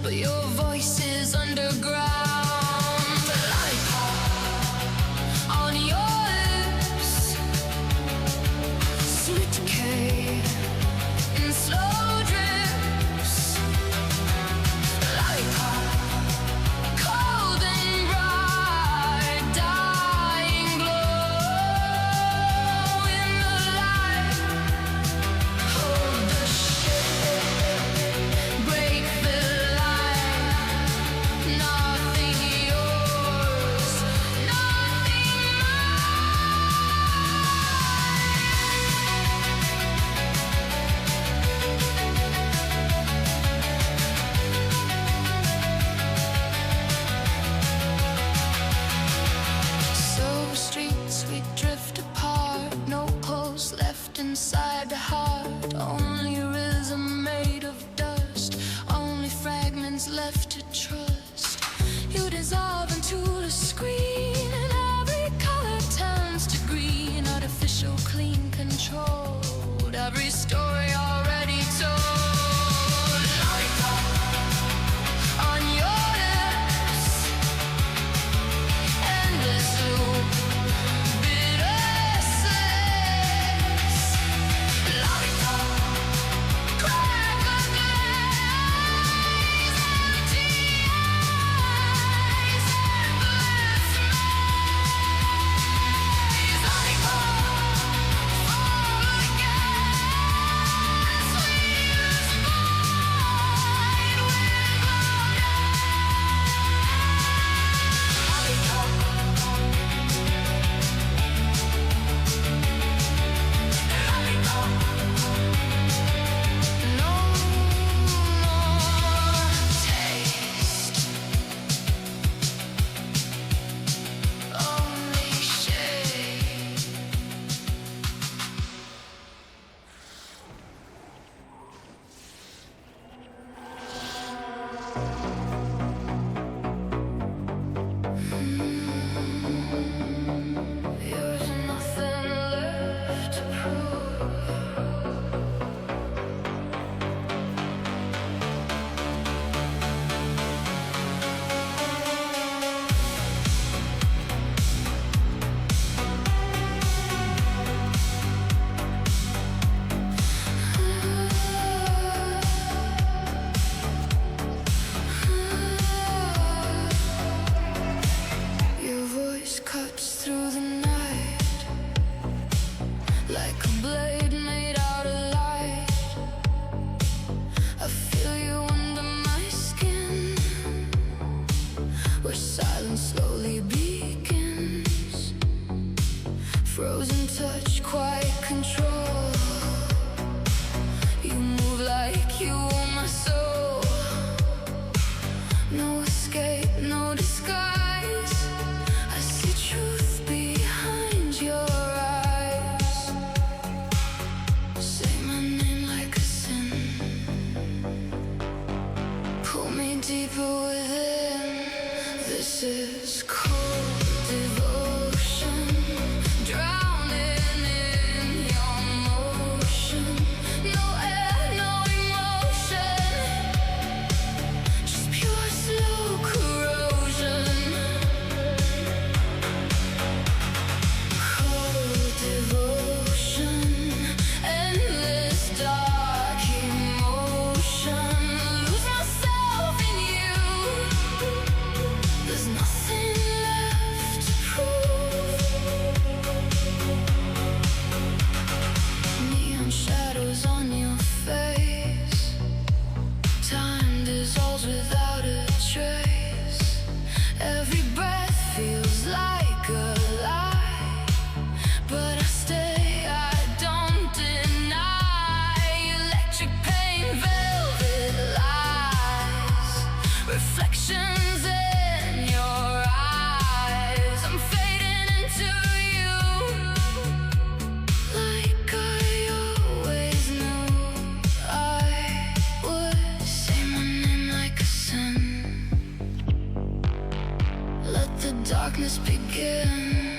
but your voice is underground. On your lips, sweet decay in slow drips. Lollipop, cold and bright, dying glow in the light. Hold the ship, break the line. Nothing yours, nothing Silver streets, we drift apart. No pulse left inside the heart. Only rhythm made of dust. Only fragments left to trust. You dissolve into the screen, and every color turns to green. Artificial, clean, controlled. Every story already told. Lollipop on your lips. Endless loop, bitter slips. Lollipop, crack a glaze, empty eyes, endless maze. Lollipop, fall again, sweet as mine with Lollipop. No more taste, only shade. There's nothing left to prove. Your voice cuts through the night like a blade made out of light. I feel you under my skin, where silence slowly begins. Frozen touch, quiet control. You move like you own my soul. No escape, no disguise. I see truth behind your eyes. Say my name like a sin. Pull me deeper within. This is cold devotion, drowning in your motion. No air, no emotion, just pure slow corrosion. Cold devotion, endless dark emotion. Lose myself in you. There's nothing left to prove. Neon shadows on your face. Time dissolves without a trace. Every breath feels like a lie, but I stay, I don't deny. Electric pain, velvet lies, reflections in your eyes. I'm fading into you like I always knew I would. Say my name like a sin. Let the darkness begin.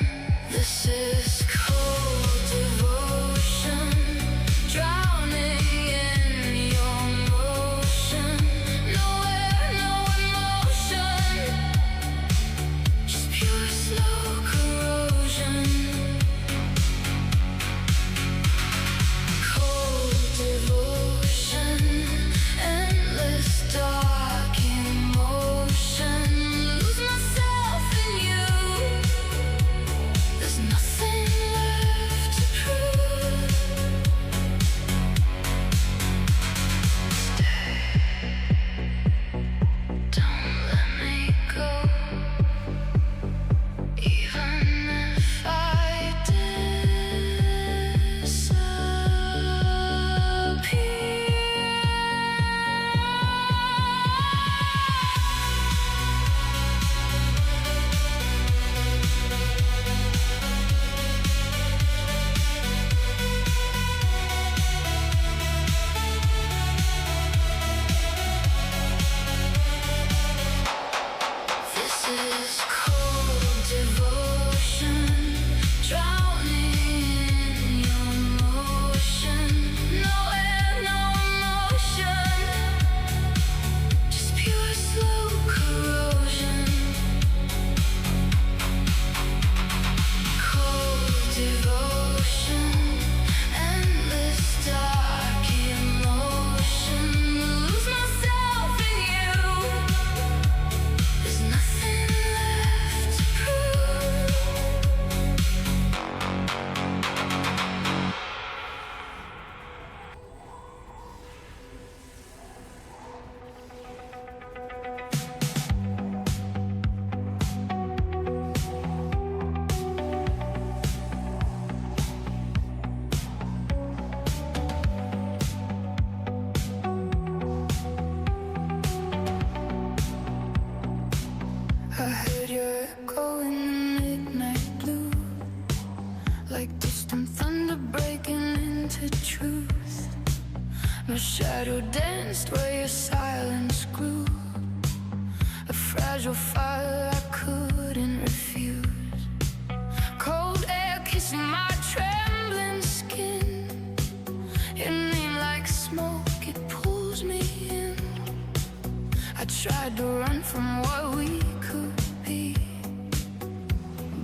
This is cold devotion, drowning in your motion. No air, fragile fire I couldn't refuse. Cold air kissing my trembling skin. It ain't like smoke, it pulls me in. I tried to run from what we could be,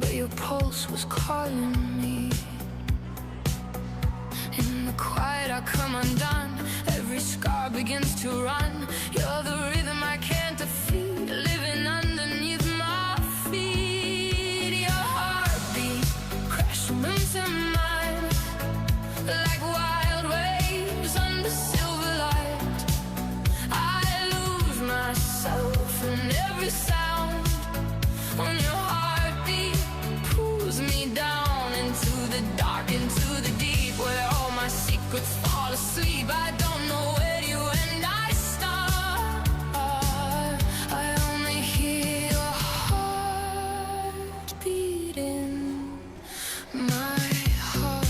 but your pulse was calling me. In the quiet I come undone, every scar begins to run. You're the rhythm I can't defeat, living underneath my feet. Your heartbeat crashing into mine, like wild waves under silver light. I lose myself in every sound when your heartbeat pulls me down into the dark, into the deep, where all my secrets fall asleep. I don't know where you and I start. I only hear your heart beating my heart.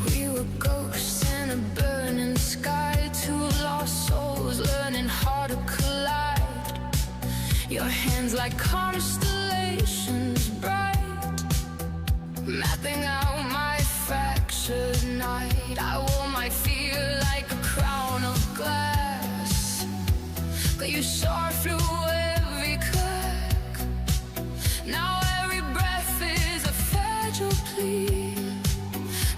We were ghosts in a burning sky, two lost souls learning how to collide. Your hands like constellations bright, mapping out my fractured night. I wore my fear like a crown of glass, but you saw through every crack. Now every breath is a fragile plea.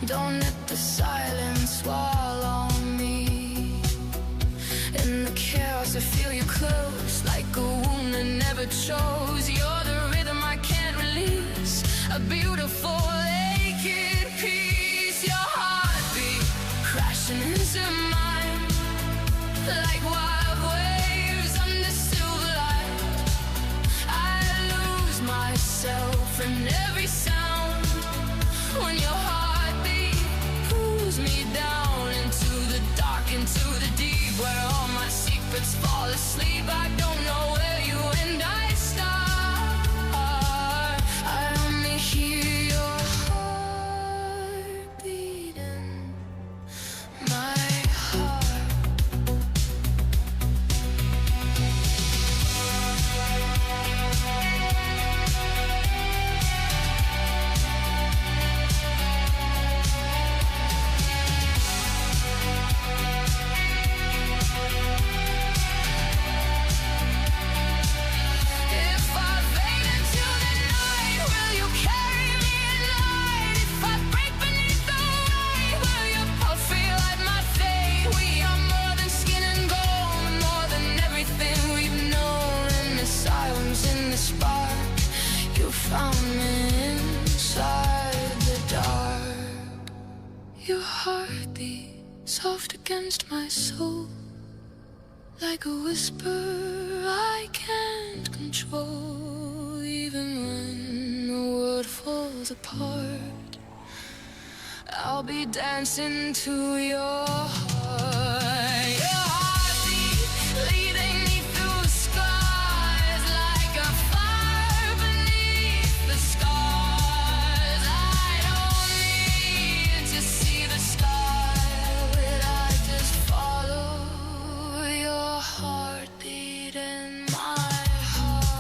Don't let the silence swallow me. In the chaos I feel you close, like a wound that never chose. You're the rhythm I can't release, a beautiful naked piece. Your heartbeat crashing into mine, like wild waves under silver light. I lose myself in every sound when your heartbeat pulls me down into the dark, into the deep, where all my secrets fall asleep. I don't know where you and I start. I only hear your heart beating my heart. If I fade into the night, will you carry me in light? If I break beneath the weight, will your pulse feel like my fate? We are more than skin and bone, more than everything we've known. In the silence, in the spark, you found me inside the dark. Your heartbeat soft against my soul, like a whisper I can't control. Even when the world falls apart, I'll be dancing to your heart. Your heartbeat leading me through the skies, like a fire beneath the stars. I don't need to see the sky, but I just follow your heartbeat in my heart.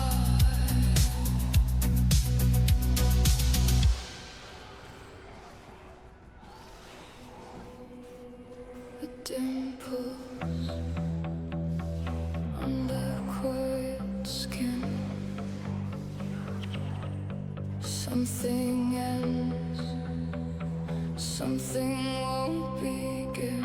A dimples under quiet skin. Something ends, something won't begin.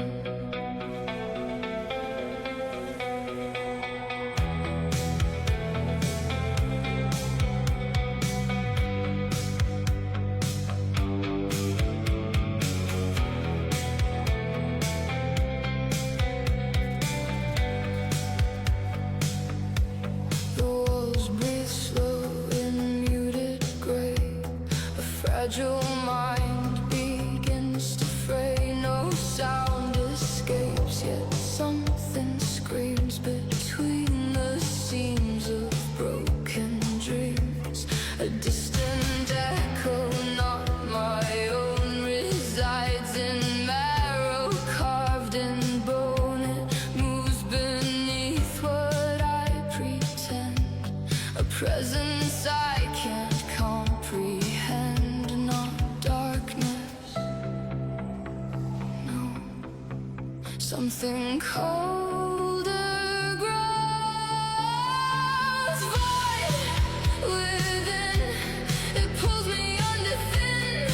The walls breathe slow in muted gray. A fragile mind begins to fray. No sound escapes, yet something screams between the seams of broken dreams. A distant echo, not my own, resides in marrow carved in bone. It moves presence I can't comprehend, not darkness, no, something colder grows, void within, it pulls me under thin,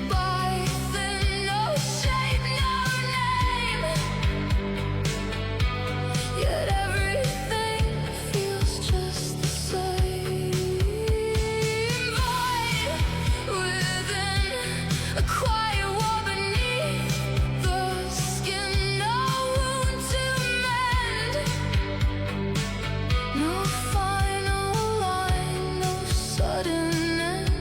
by thin, no shape, no name, yet everything feels just the same. Void within, a quiet war beneath the skin, no wound to mend, no final line, no sudden end.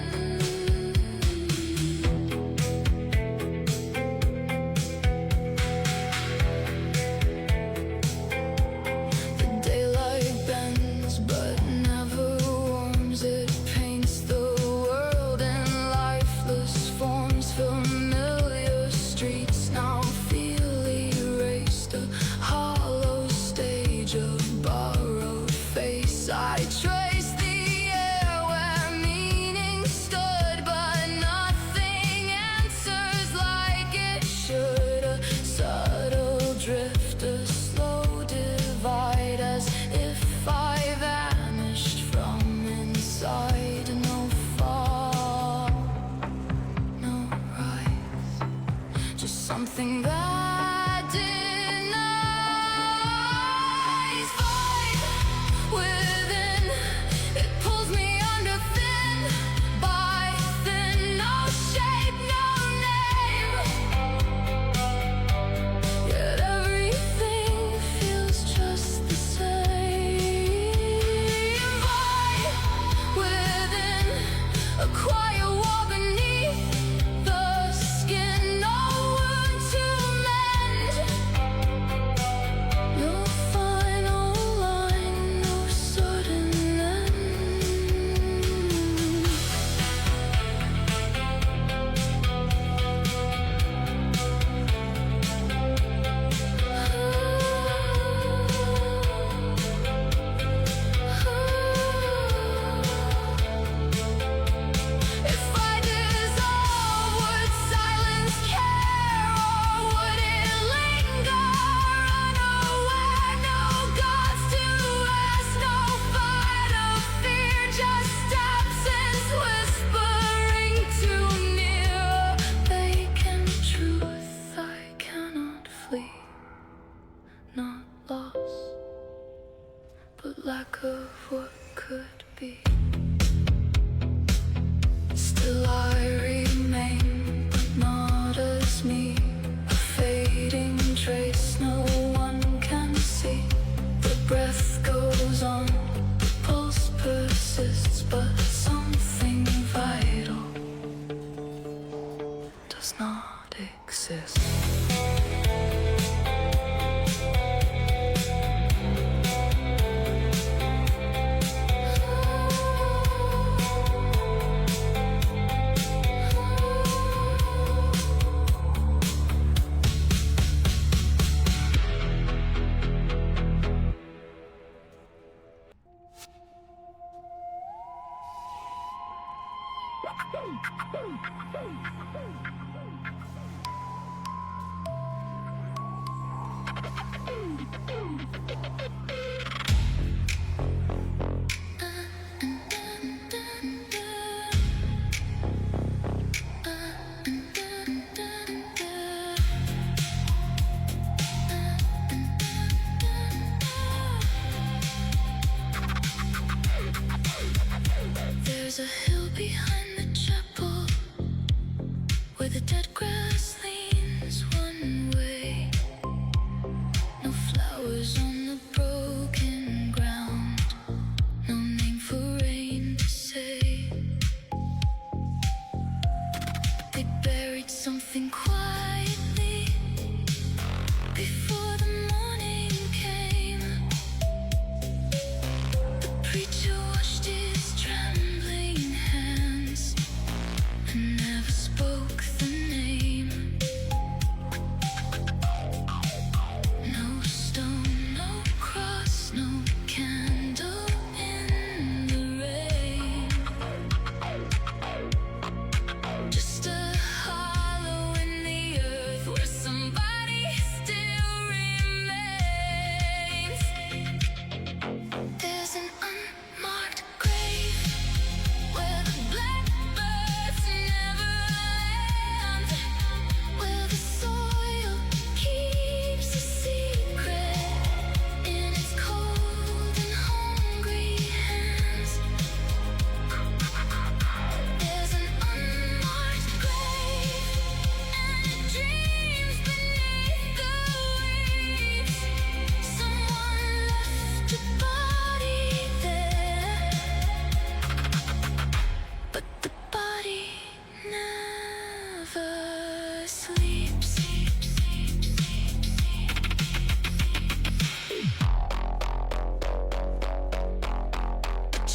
The daylight bends but never warms. It paints the world in lifeless forms. Familiar streets now feel erased. A hollow stage of borrowed face. I trace the air where meaning stood, but nothing answers like it should. A subtle drift, a slow divide, as if I vanished from inside. No fall, no rise, just something that denies. Void within, it pulls me under thin, by thin, no shape, no name, yet everything feels just the same. Void within, a quiet war beneath the skin, no wound to mend, no final line, no sudden end. If I dissolve, would silence care, or would it linger unaware? No gods to ask, no fight of fear, just absence whispering too near. Vacant truth, I cannot flee, not lost, but lack of what could be. Still I remain, but not as me. A fading trace no one can see. The breath goes on, the pulse persists, but something vital does not exist. There's a hill behind the chapel where the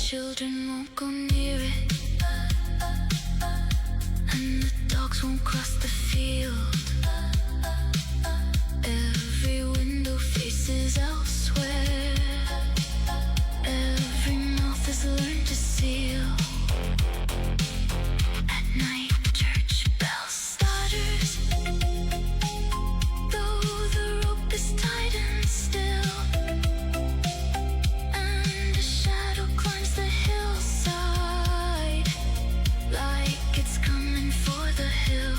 children won't go near it, and the dogs won't cross the field. Every window faces elsewhere. Every mouth has learned to seal. At night, church bell stutters, though the rope is tight and still. And a shadow climbs the hillside, like it's coming for the hill.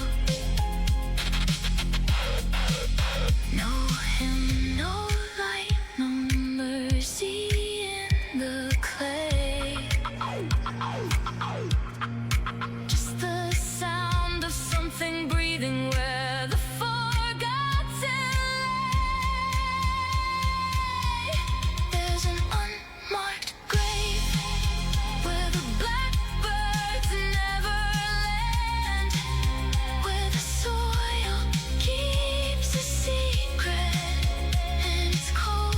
No hymn, no light, no mercy in the clay. Just the sound of something breathing where the forgotten lay. There's an unmarked grave where the blackbirds never land, where the soil keeps a secret, and it's cold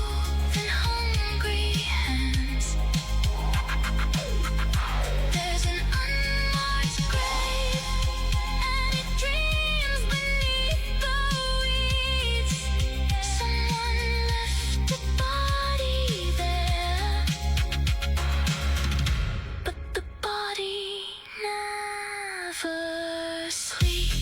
and hungry hands. There's an unmarked grave, and it dreams beneath the weeds. Someone left a body there, but the body never sleeps.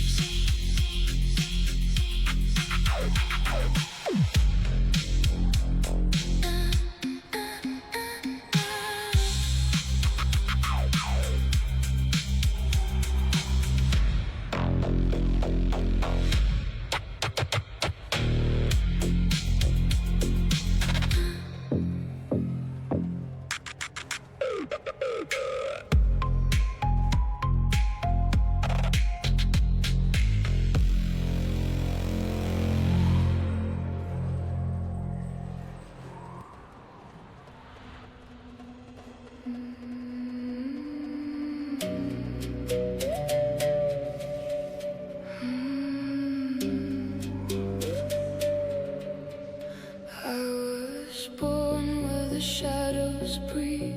I was born where the shadows breathe,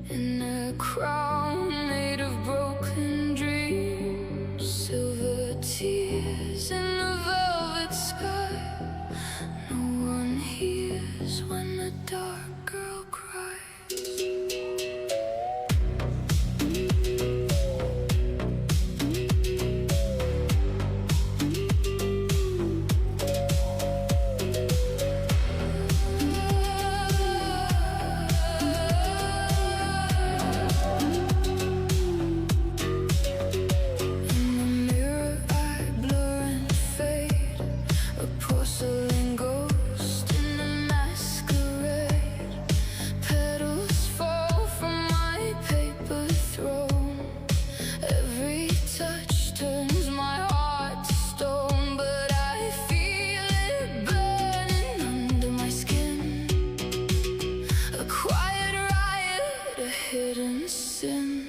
in a crown made of broken dreams, silver tears in a velvet sky. No one hears when the dark girl cries. In the mirror I blur and fade, a porcelain ghost in a masquerade. Petals fall from my paper throne. Every touch turns my heart to stone, but I feel it burning under my skin. A quiet riot, a hidden sin.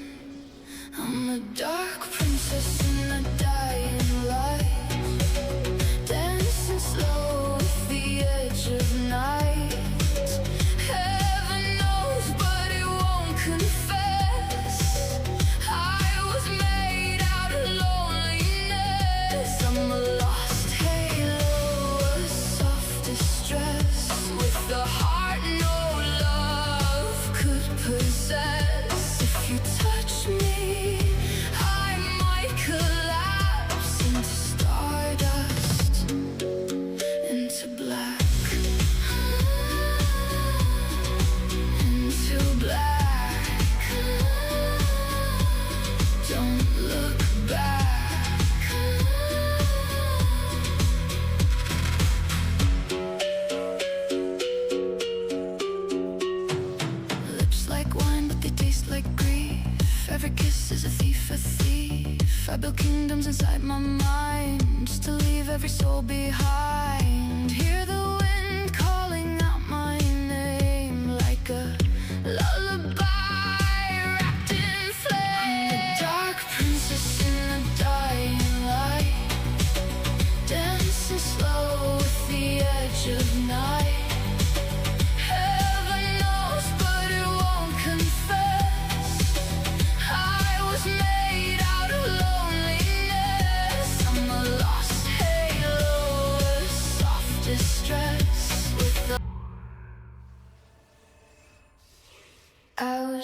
I'm a dark princess in a dying light, dancing slow with the edge of night. Heaven knows, but it won't confess. I was made out of loneliness. I'm a lost halo, a soft distress, with a heart no love could possess. If you touch me, I might collapse into stardust, into black, into black. Don't look back. Lips like wine, but they taste like grief. Every kiss is a thief, a thief. I built kingdoms inside my mind, just to leave every soul behind. Hear the wind calling out my name, like a lullaby wrapped in flame. I'm the dark princess in the dying light, dancing slow with the edge of night. Heaven knows, but it won't confess.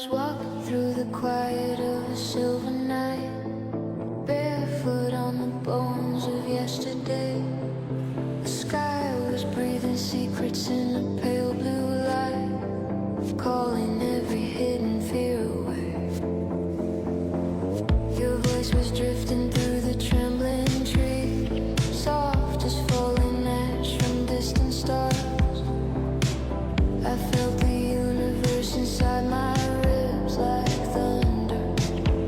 Through the quiet of a silver night, barefoot on the bones of yesterday. The sky was breathing secrets in a pale blue light, calling every hidden fear away. Your voice was drifting through the trembling tree, soft as falling ash from distant stars. I felt the universe inside my like thunder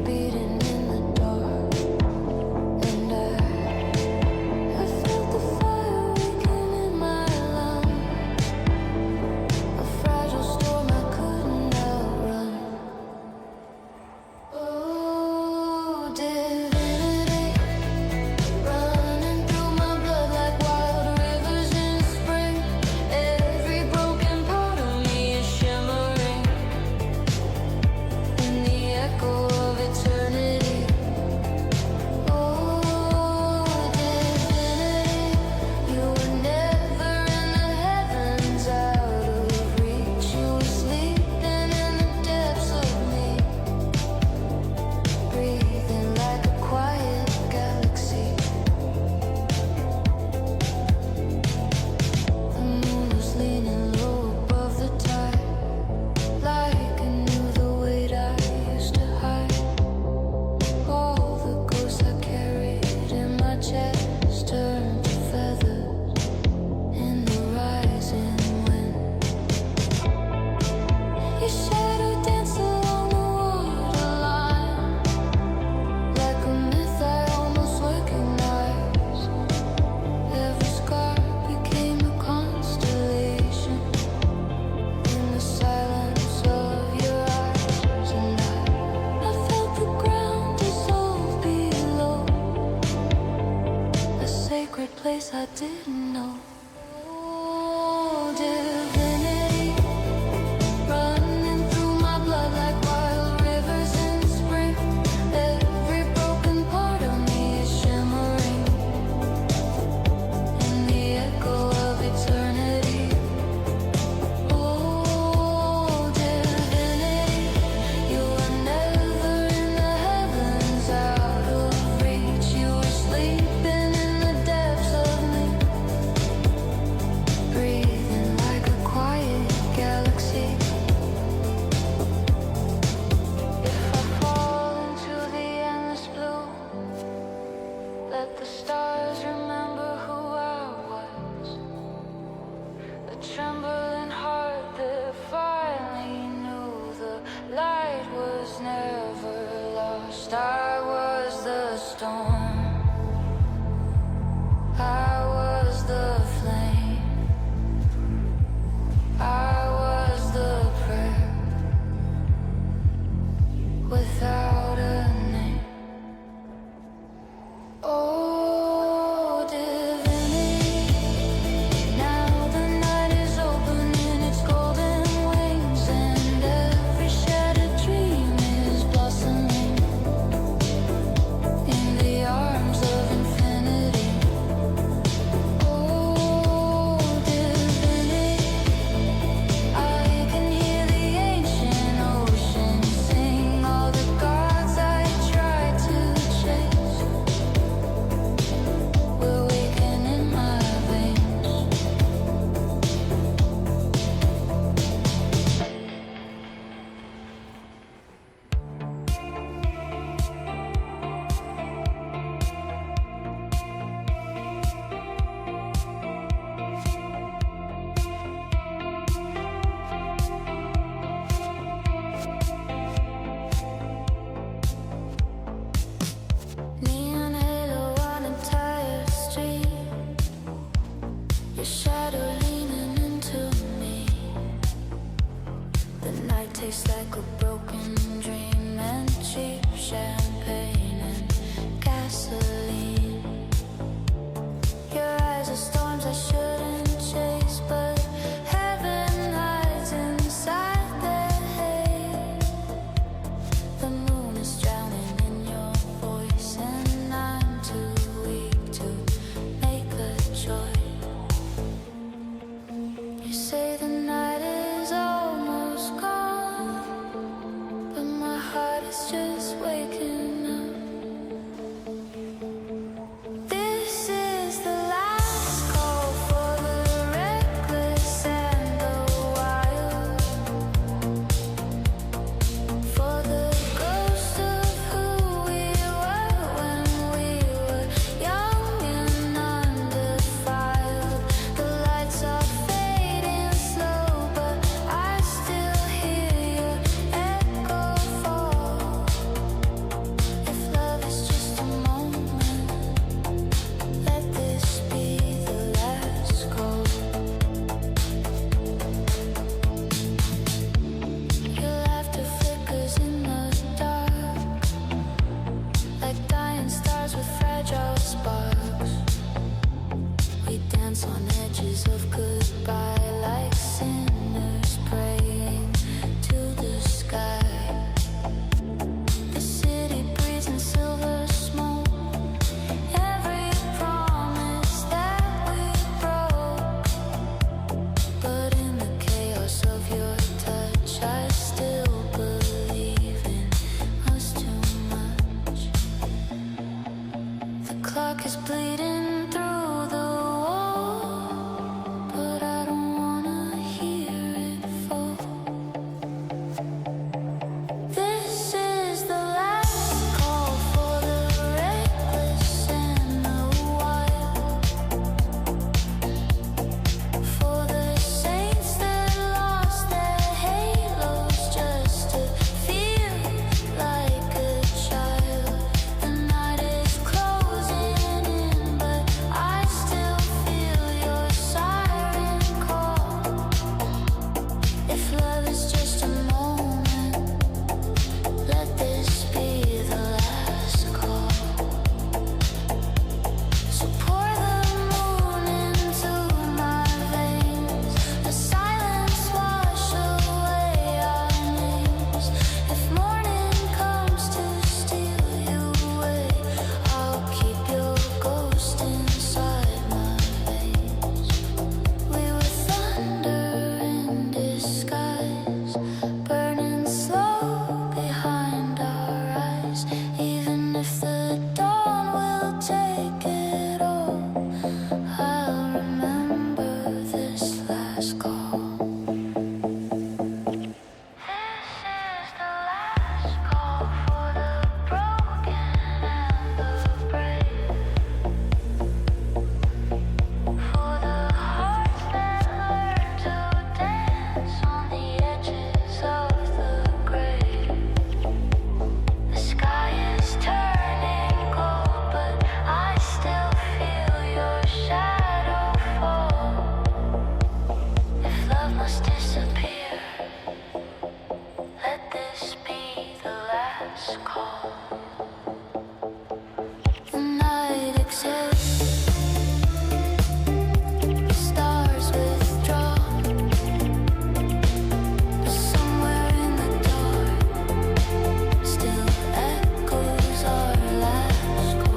beating in the dark, and I felt the fire waking in my lungs, a fragile storm I couldn't outrun. Oh, divinity, running through my blood like wild rivers in spring. Every broken part of me is shimmering in the echo of eternity. Oh, divinity, you were never in the heavens, out of reach. You were sleeping in the depths of me, breathing like a quiet galaxy. The moon was leaning low above the tide, like I knew the weight I used to hide. All the ghosts I carried in my chest turned to feathers in the rising wind. Your shadow danced along the waterline, like a myth I almost recognized. Every scar became a constellation in the silence of your eyes, and I felt the ground dissolve below, a sacred place I didn't know. Oh, divinity, running through my blood like wild rivers in spring. Every broken part of me is shimmering in the echo of eternity. Oh, divinity, you were never in the heavens, out of reach. You were sleeping in the depths of me, breathing like a quiet galaxy. If I fall into the endless blue, let the stars remember who I was. A trembling heart that finally knew the light was never lost. I was the storm, I was the flame, I was the prayer without a name. Oh, divinity, now the night is opening its golden wings, and every shattered dream is blossoming in the arms of infinity. Oh, divinity, I can hear the ancient ocean sing all the gods I tried to chase. We're waking in my veins. Neon halo on a tired street, your shadow leaning into me. The night tastes like a broken dream, and cheap champagne and gasoline. Your eyes are storms I shouldn't chase, but heaven hides inside their haze. The moon is drowning in your voice, and I'm too weak to make a choice. You say the night is almost gone, love must disappear. Let this be the last call. The night exists. The stars withdraw. But somewhere in the dark still echoes our last call.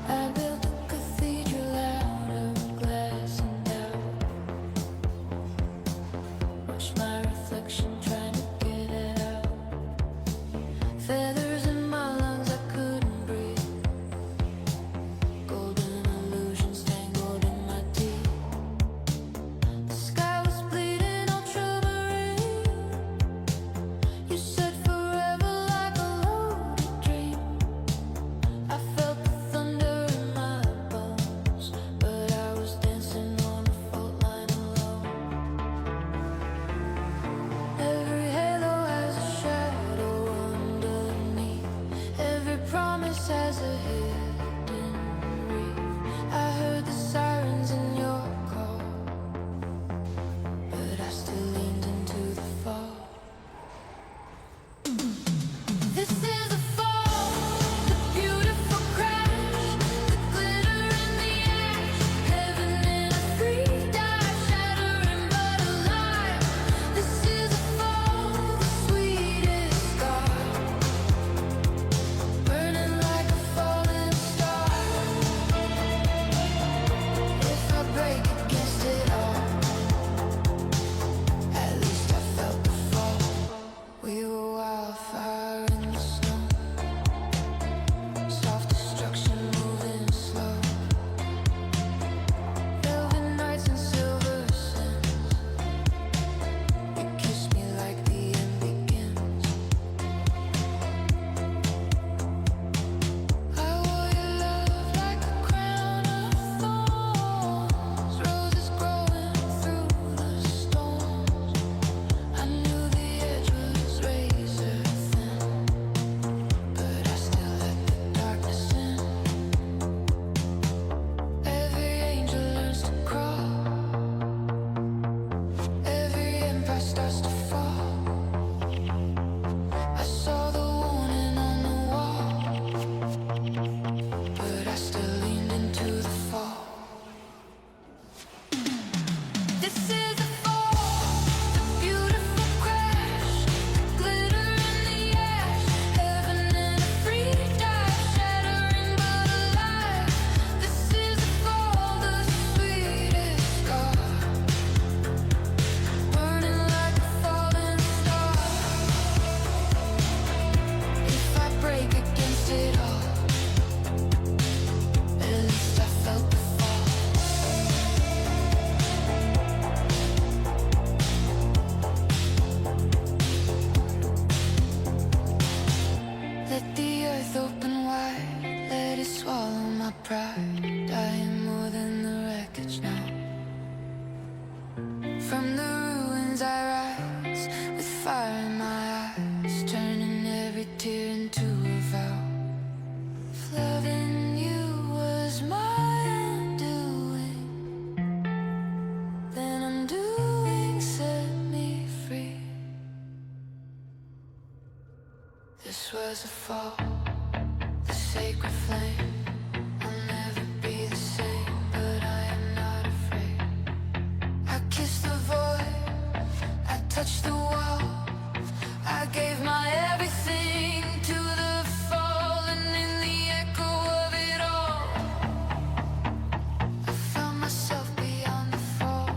I built a cathedral out of glass and doubt. Watch my reflection trying to get it out. Feathers in my lungs, I couldn't breathe. Golden illusions tangled in my teeth. The sky was bleeding ultramarine. You said forever like a loaded dream. I felt the thunder in my bones, but I was dancing on a fault line alone. Every halo has a shadow underneath. Every promise has a hidden reef. I heard the sirens in your call, but I still leaned into the fall. This is a fall, the beautiful crash, the glitter in the ash, heaven in a free dive, shattering but alive. This is a fall, the sweetest scar, burning like a falling star. If I break against it all, at least I felt the fall. We were wildfire in the snow, soft destruction moving slow. Velvet nights and silver sands. You kiss me like the end begins. I wore your love like a crown of thorns, roses growing through the storms. I knew the edge was razor thin, but I still let the darkness in. Every angel learns to crawl. Every empire starts to fall. I saw the warning on the wall, but I still leaned into the fall. This is a fall, the beautiful crash, the glitter in the ash, heaven in a free dive, shattering but alive. This is a fall, the sweetest scar, burning like a falling star. If I break against it all, at least I felt the fall. Let the earth open wide, let it swallow my pride. I am more than the wreckage now. From the ruins I rise, with fire in my eyes, turning every tear into a vow. If loving you was my undoing, then undoing set me free. This was a fall, the sacred flame. I'll never be the same, but I am not afraid. I kissed the void, I touched the wall. I gave my everything to the fall, and in the echo of it all, I found myself beyond the fall.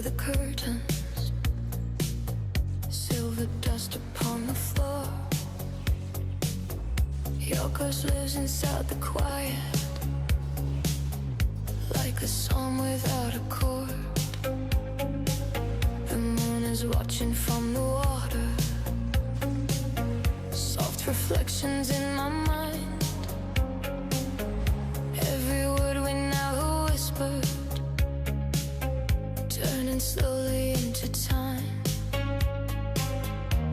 the curtains, silver dust upon the floor. Your ghost lives inside the quiet, like a song without a chord. The moon is watching from the water, soft reflections in my mind. Every word we now whispered, turning slowly into time.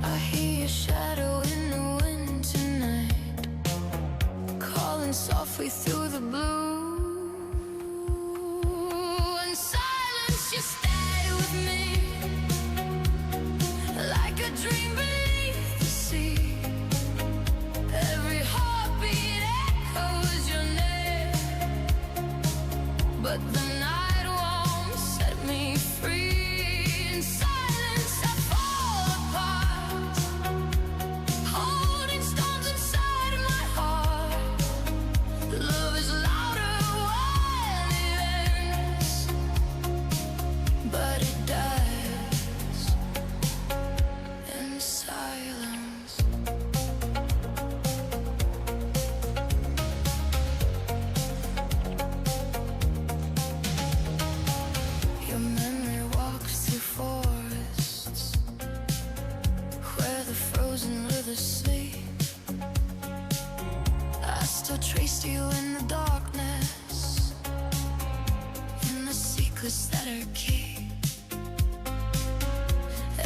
I hear your shadow in the wind tonight, calling softly through the blue. In silence you stay with me, like a dream beneath the sea. Every heartbeat echoes your name, but the night won't set me free. In silence I fall apart, holding stones inside my heart. Love is louder when it ends, but it dies in silence. Your memory walks through forests where the frozen rivers sleep. I still traced you in the darkness, in the secrets that are key.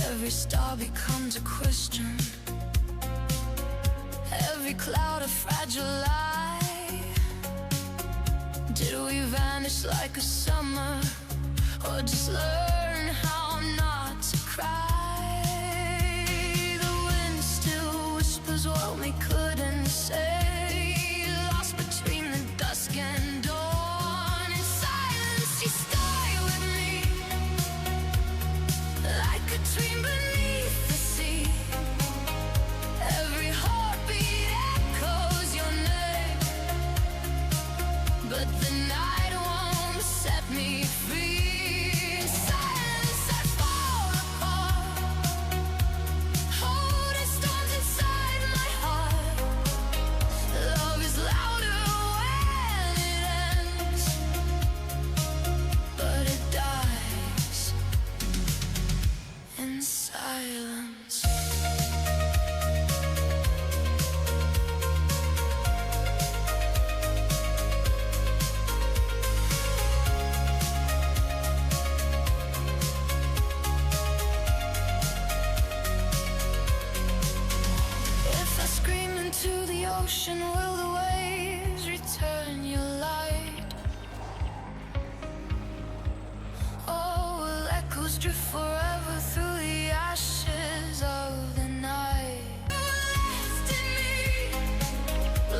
Every star becomes a question, every cloud a fragile lie. Did we vanish like a summer, or just learn how not to cry? The wind still whispers what we couldn't say, lost between the dusk and dawn. In silence you stay with me, like a dream beneath the sea. Every heartbeat echoes your name, but the night won't set me free. In silence I fall apart, holding storms inside my heart. Love is louder when it ends, but it dies in silence. If I scream into the ocean, will the waves return your light? Or will echoes drift forever through the ashes of the night? You left in me,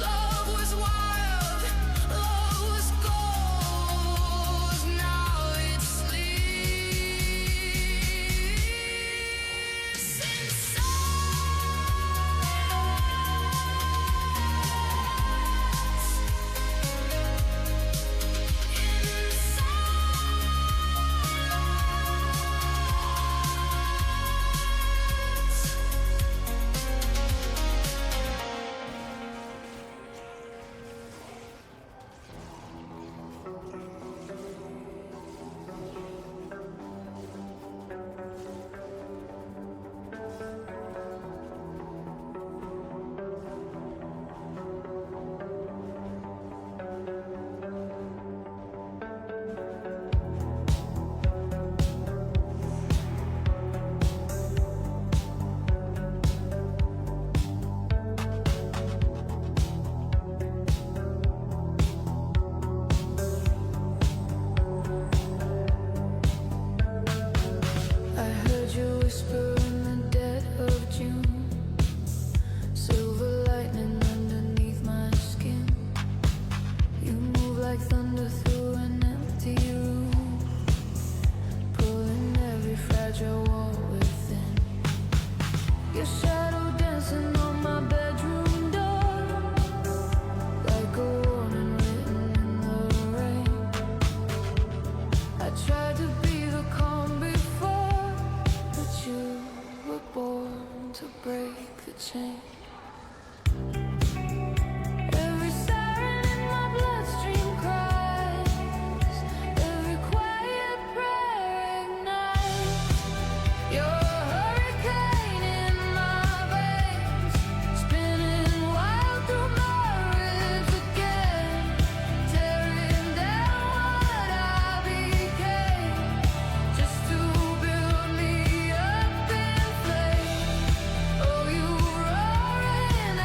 love was wild, love was gold, now it sleeps inside. break the chain. Every siren in my bloodstream cries, every quiet prayer ignites. You're a hurricane in my veins, spinning wild through my ribs again, tearing down what I became, just to build me up in flames. Oh, you roar and I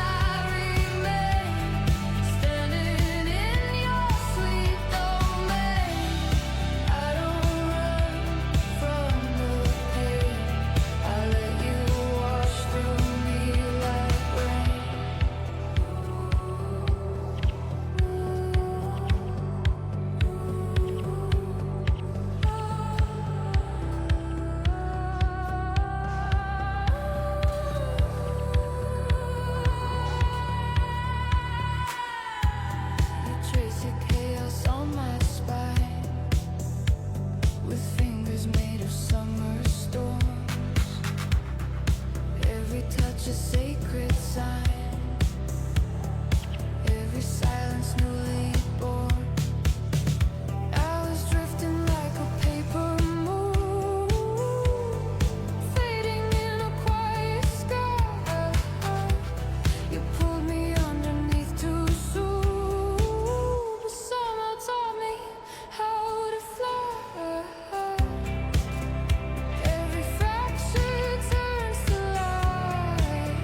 remain, standing in your sweet domain. I don't run from the pain, I let you wash through me like rain. You trace your chaos on my spine, with fingers made of summer storms. Every touch a sacred sign, every silence newly born. I was drifting like a paper moon, fading in a quiet sky. You pulled me underneath too soon, but somehow taught me how to fly. Every fracture turns to light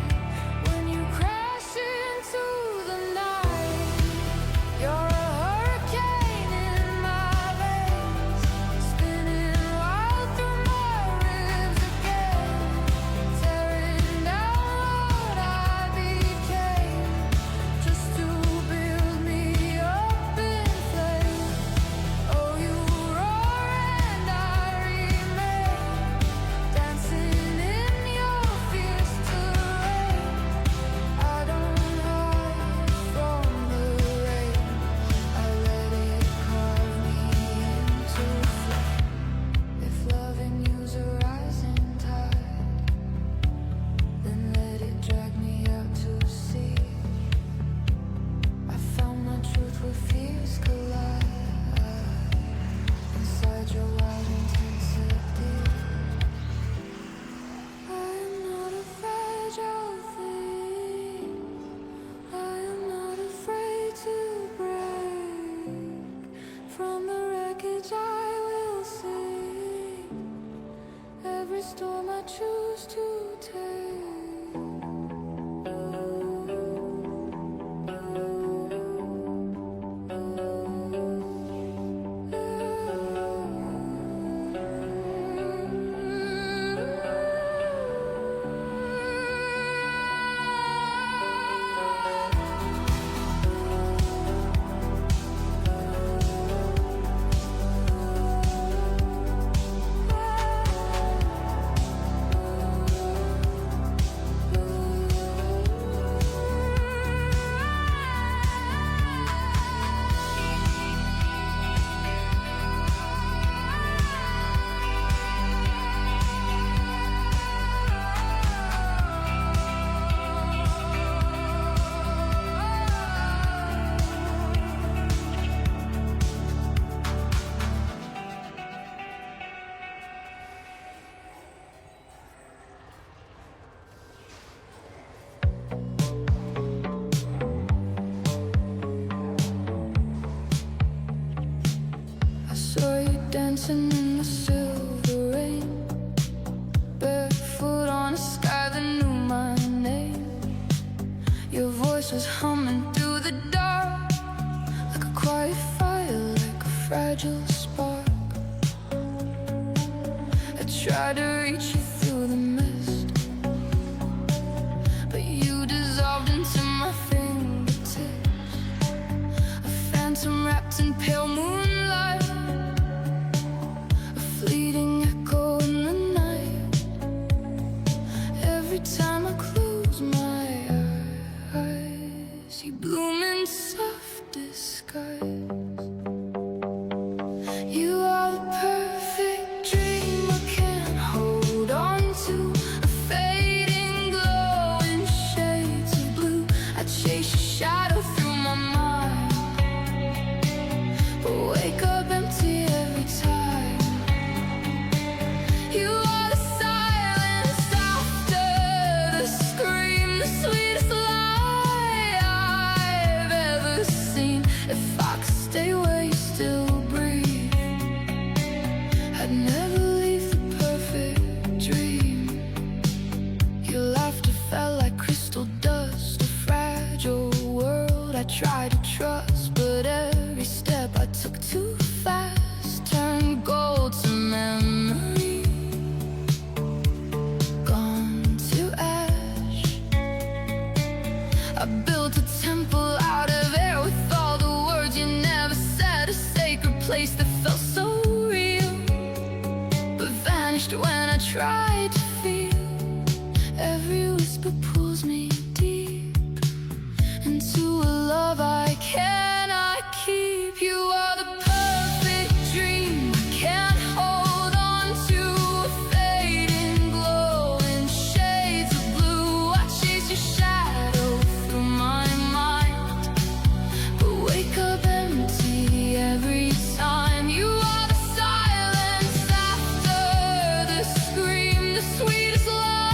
when you crash into the night. You're a hurricane in my veins, spinning wild through my ribs again, tearing down what I became, just to build me up in flames. Oh, you roar and I remain, dancing in your fierce terrain. I don't hide from the rain, I let it carve me into flame. If loving you's a rising tide, then let it drag me out to sea. I found my truth where fears collide, inside your wild intensity. I am not a fragile thing, I am not afraid to break. From the wreckage I will sing, every storm I choose to take. I saw you dancing in the silver rain, barefoot on a sky that knew my name. Your voice was humming through the dark, like a quiet fire, like a fragile spark. I tried to reach you through the mist, but you dissolved into my fingertips, a phantom wrapped in pale moonlight, a fleeting echo in the night. Every time I close my eyes, you bloom in soft disguise. You are the perfect dream I can't hold on to, a fading glow in dust, a fragile world I tried to trust, but every step I took too fast turned gold to memory, gone to ash. I built a temple out of air with all the words you never said, a sacred place that felt so real, but vanished when I tried to feel. Every whisper pulls me deep into a love I cannot keep. You are the perfect dream I can't hold on to, a fading glow in shades of blue. I chase your shadow through my mind, but wake up empty every time. You are the silence after the scream, the sweetest lie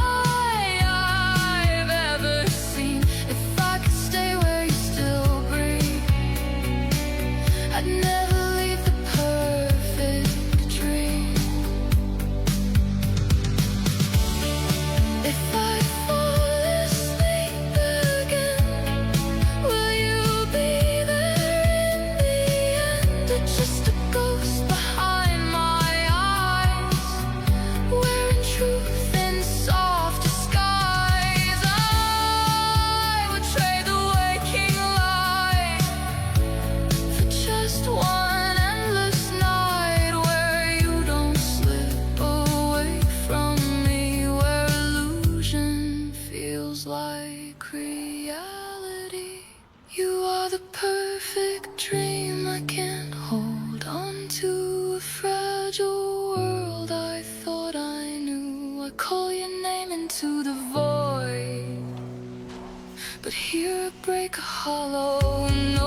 but hear it break a hollow noise.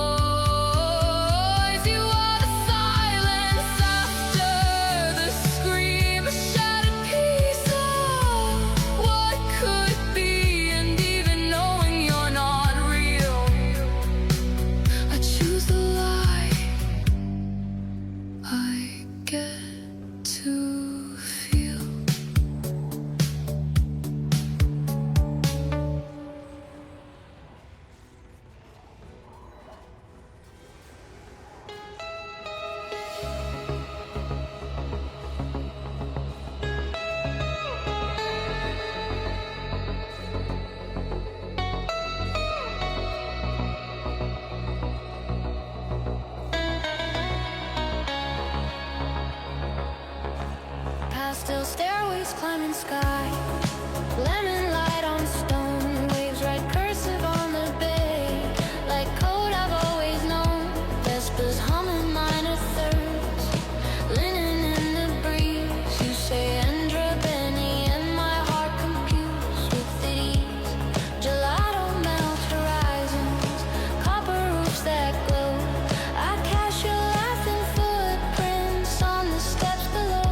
You are the silence after the scream, a shattered piece of what could be, and even knowing you're not real, I choose the lie I get to feel. Pastel stairways climbing sky, lemon light on stone, waves write cursive on the bay, like code I've always known. Vespers humming minor thirds, linen in the breeze. You say Andra Benny and my heart computes with ease. Gelato melt horizons, copper roofs that glow. I catch your laughing footprints on the steps below.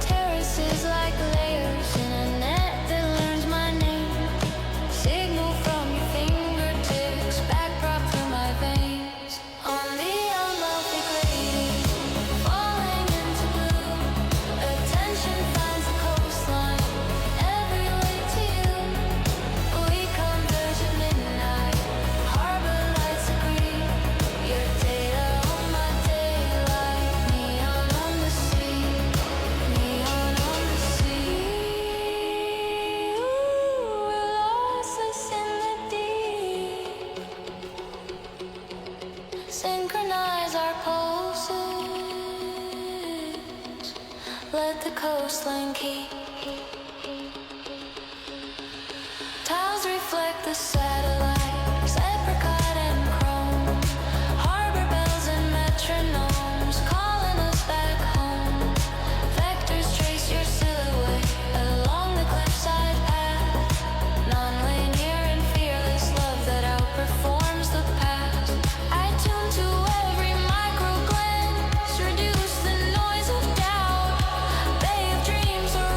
Terraces like layers in a net that learns my name. Signal from your fingertips, backdrop through my veins. On the unlovely grading, falling into blue. Attention finds the coastline, every way to you. We converge at midnight, harbor lights agree. Your data on my daylight, neon on the sea, neon on the sea. We're lossless in the deep. Synchronize our pulses, let the coastline keep. Tiles reflect the satellites, apricot and chrome. Harbor bells and metronomes calling us back home. Vectors trace your silhouette along the cliffside path. Non-linear and fearless love that outperforms the past. I tune to every micro glance, reduce the noise of doubt. Bay of dreams are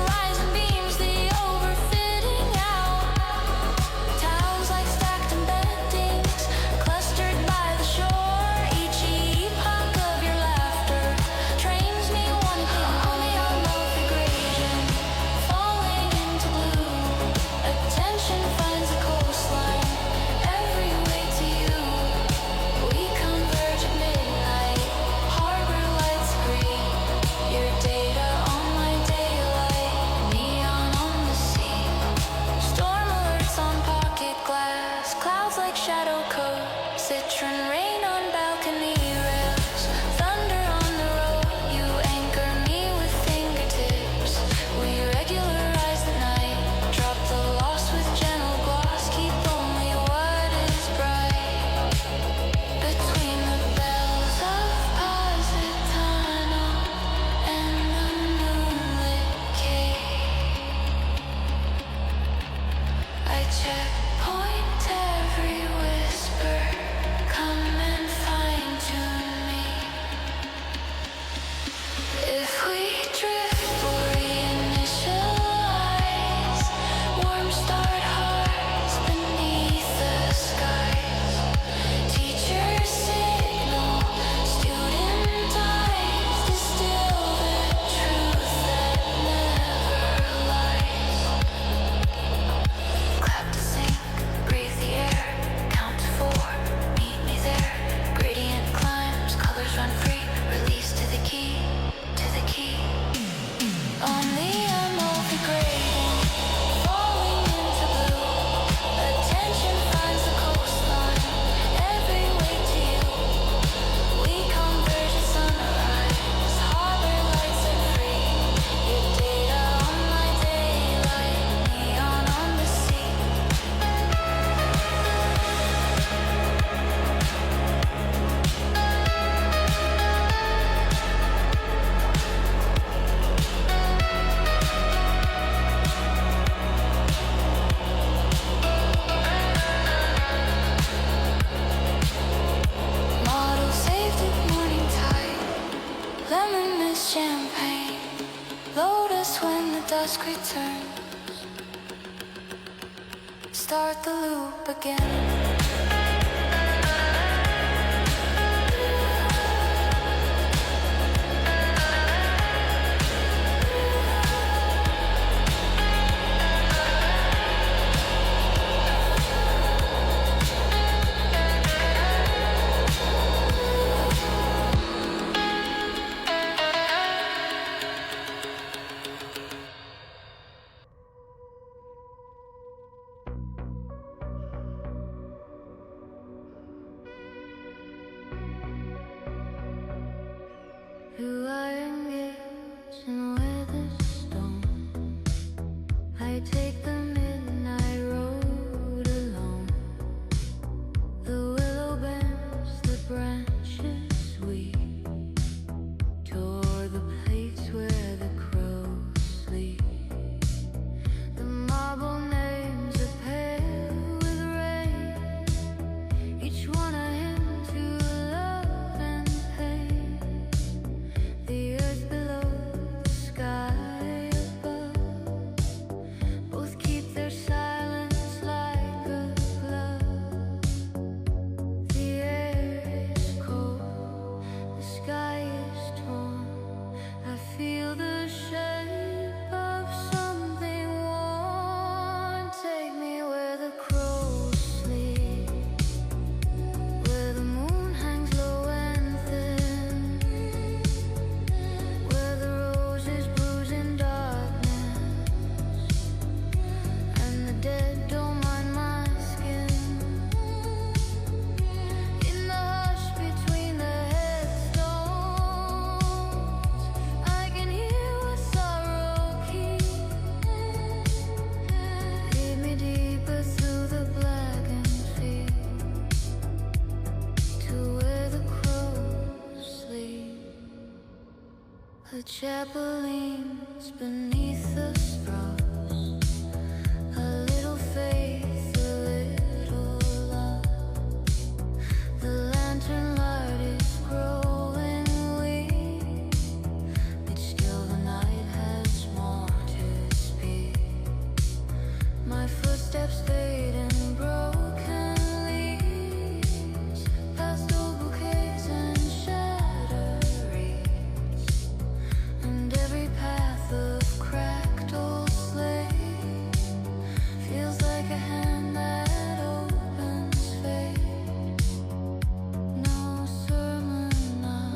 shadow coat, citron rain on balcony rails, thunder on the road. You anchor me with fingertips. We regularize the night, drop the lost with gentle gloss, keep only what is bright. Between the bells of Positano and the moonlit cave, I checkpoint every whisper, come and fine-tune me. If we drift or reinitialize, warm start hearts beneath the skies. Teacher signal, student eyes, distill the truth that never lies. Clap to sink, breathe the air, count to 4, meet me there. Gradient climbs, colors run free, release to the key, to the key. On the MOV gradient, falling into blue. Attention finds the coastline, every way to you. We converge at sunrise, harbor lights are free. Your data on my daylight, neon on the sea. Model saved at morning tide, lemon mist champagne, lotus when the dusk returns. Start the loop again. You are engaged in Weatherstone. I take the midnight road alone. The willow bends the branches weep toward the place where the crows sleep. The marble names are pale with rain, each one a hymn to love and pain. The earth below, the sky above, both keep their silence like a glove. The air is cold, the sky is torn. I feel the shape of something worn. Take me where the crows sleep, where the moon hangs low and thin, where the roses bruise in darkness, and the dead don't mind my skin. In the hush between the headstones, I can hear a sorrow key. Lead me deeper through the blackened field, to where the crows sleep. The chapel leans beneath the straws, a little faith, a little love. The lantern light is growing weak, but still the night has more to speak. My footsteps fade in broken leaves, past old bouquets and shattered reeds, and every path of cracked old slate feels like a hand that opens fate. No sermon now,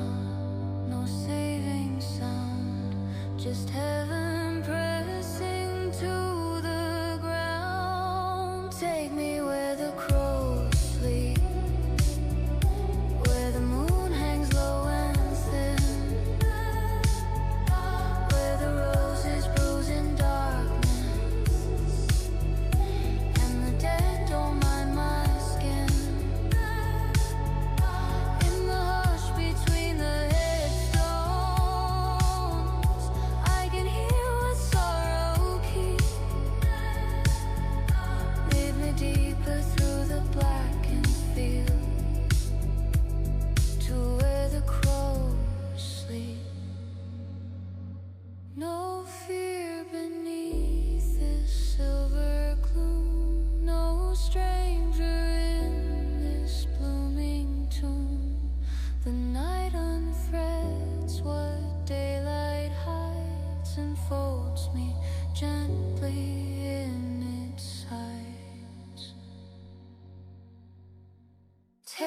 no saving sound, just heaven pressing to the ground. Take me where the crows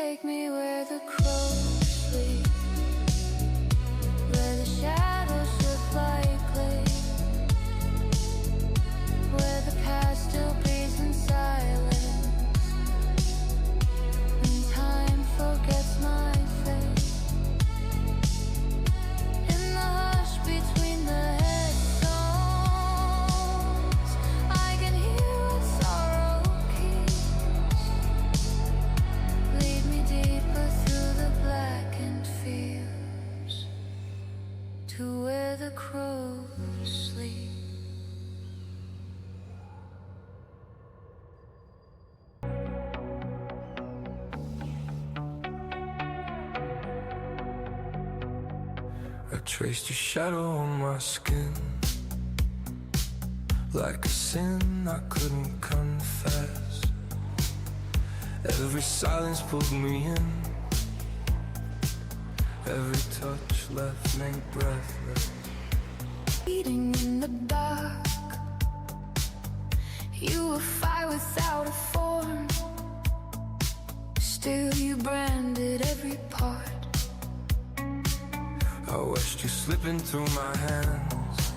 take me where the crows sleep, where the shadows shift like clay, where the past still breathes in silence, and time forgets my face. In the hush between the headstones, I can hear what sorrow keeps. Lead me deeper through the blackened fields to where the crows sleep. I traced your shadow on my skin, like a sin I couldn't confess. Every silence pulled me in, every touch left me breathless. Eating in the dark, you were fire without a form. Still you branded every part. I watched you slipping through my hands,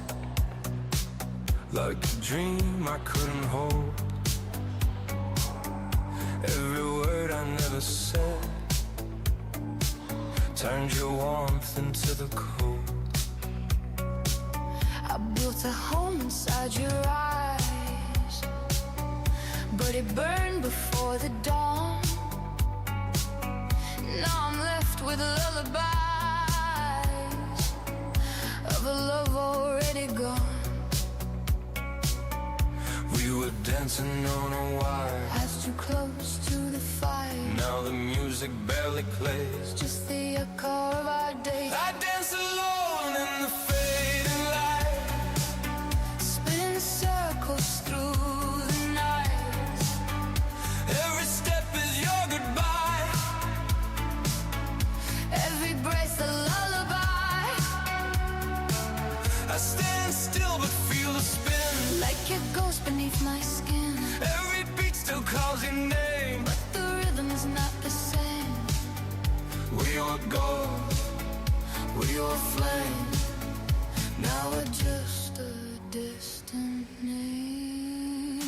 like a dream I couldn't hold. Every word I never said turned your warmth into the cold. I built a home inside your eyes, but it burned before the dawn. Now I'm left with lullabies of a love already gone. We were dancing on a wire, Eyes too close to the fire. now the music barely plays. Just the echo of our days. I dance alone in the fading light, Spin circles through the night. every step is your goodbye. Every breath's a lullaby. I stand still but feel the spin, Like a ghost beneath my skin. every beat still calls your name. But the rhythm is not the same. We were gold, we were flame, Now we're just a distant name.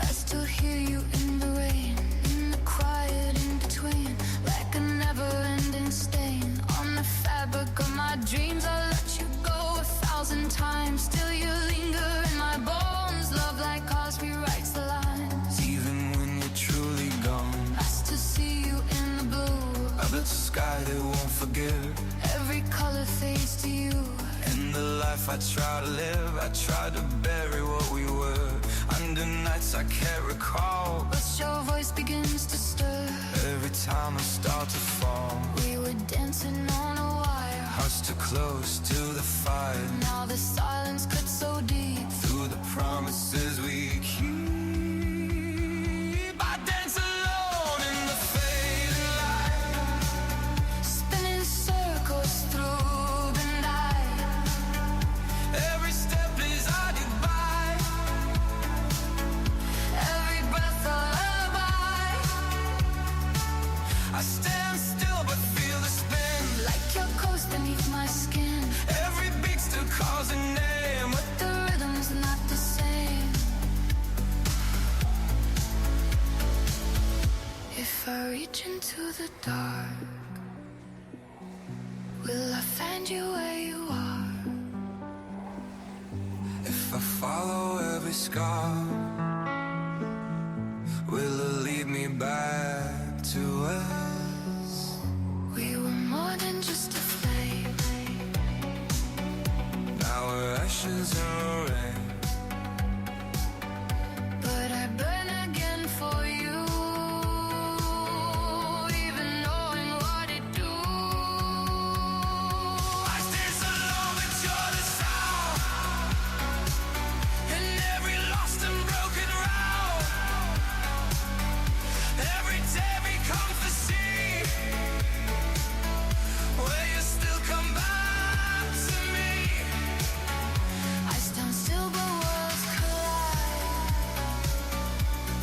I still hear you in the rain, in the quiet in between, like a never-ending stain on the fabric of my dreams. I let you go 1,000 times, still you linger in my bones. Love like ours rewrites the lines. even when you're truly gone. I still see you in the blue, Of the sky that won't forgive, every color fades to you. in the life I try to live, I try to bury what we were, under nights I can't recall. But your voice begins to stir. Every time I start to fall, We were dancing on a wire. hush too close to the fire, Now the silence cuts so deep. through the promises we keep. I dance alone in the fading light, Spinning circles through the night. every step is our goodbye. Every breath a lullaby. I stand still but feel the spin, Like your ghost beneath my skin. every beat still calls a name. But the rhythm's not the same. If I reach into the dark, will I find you where you are? If I follow every scar, will it lead me back to us? We were more than just a flame. Now we're ashes in the rain. But I burn again for you, even knowing what it do. I stand so long but you're the sound, in every lost and broken round. Every day becomes the sea, where you still come back to me. I stand still but worlds collide,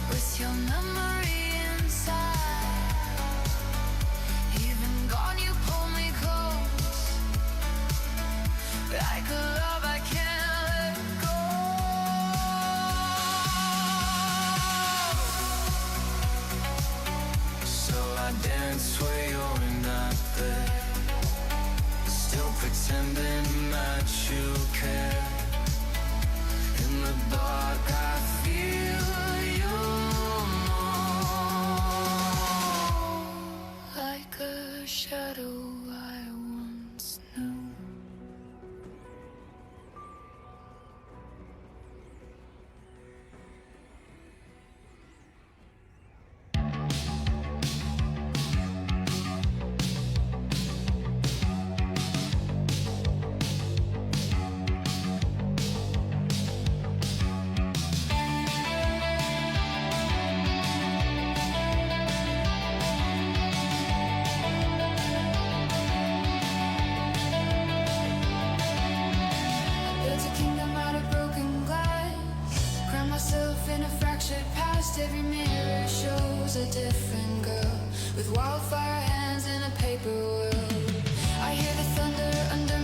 with your memory inside. like a love I can't let go. So I dance where you're not there, still pretending that you care. In the dark I feel you more, Like a shadow I once knew. Built a kingdom out of broken glass, crown myself in a fractured past. Every mirror shows a different girl, with wildfire hands in a paper world. I hear the thunder under